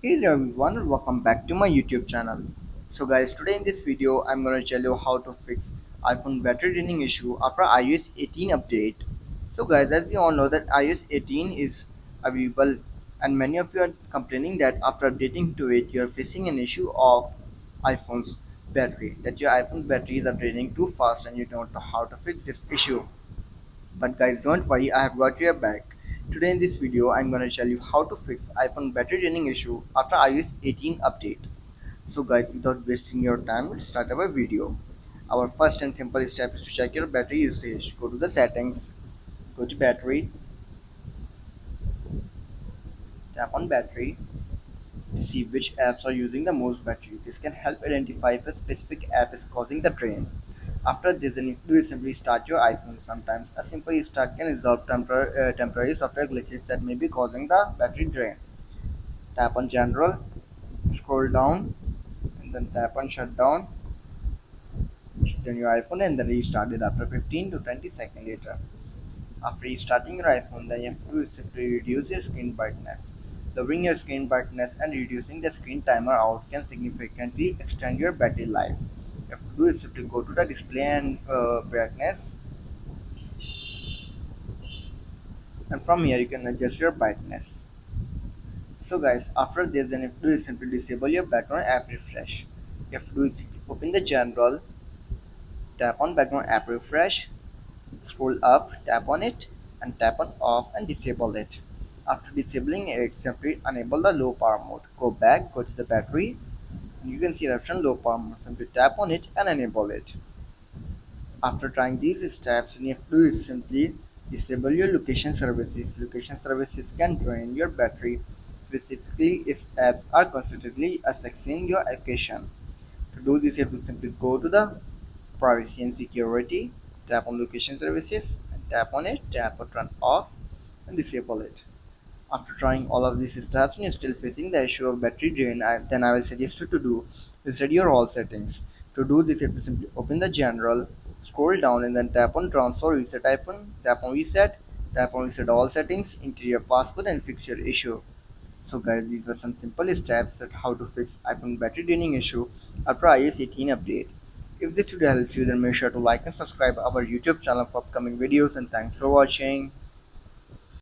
Hey there everyone, welcome back to my YouTube channel. So guys, today in this video I'm gonna tell you how to fix iPhone battery draining issue after iOS 18 update. So guys, as we all know that iOS 18 is available and many of you are complaining that after updating to it you're facing an issue of iPhone's battery, that your iPhone batteries are draining too fast and you don't know how to fix this issue. But guys, don't worry, I have got your back. Today in this video, I'm gonna tell you how to fix iPhone battery draining issue after iOS 18 update. So guys, without wasting your time, let's start our video. Our first and simple step is to check your battery usage. Go to the settings, go to battery, tap on battery to see which apps are using the most battery. This can help identify if a specific app is causing the drain. After this, then you do simply start your iPhone. Sometimes a simple restart can resolve temporary software glitches that may be causing the battery drain. Tap on General, scroll down, and then tap on Shutdown. Shut down your iPhone and then restart it after 15 to 20 seconds later. After restarting your iPhone, then you have to simply reduce your screen brightness. Lowering your screen brightness and reducing the screen timer out can significantly extend your battery life. You have to do is simply go to the display and brightness, and from here you can adjust your brightness. So guys, after this, then you have to do is simply disable your background app refresh. You have to do is simply open the general, tap on background app refresh, scroll up, tap on it, and tap on off and disable it. After disabling it, simply enable the low power mode. Go back, go to the battery, and you can see the option low power mode. Simply tap on it and enable it. After trying these steps, you have to do is simply disable your location services. Location services can drain your battery, specifically if apps are constantly accessing your location. To do this, you have to simply go to the privacy and security, tap on location services, and tap on it, tap on turn off, and disable it. After trying all of these steps and you're still facing the issue of battery drain, then I will suggest you to do reset your all settings. To do this, you have to simply open the general, scroll down, and then tap on transfer reset iPhone, tap on reset all settings, enter your password, and fix your issue. So guys, these were some simple steps at how to fix iPhone battery draining issue after iOS 18 update. If this video helps you, then make sure to like and subscribe our YouTube channel for upcoming videos, and thanks for watching.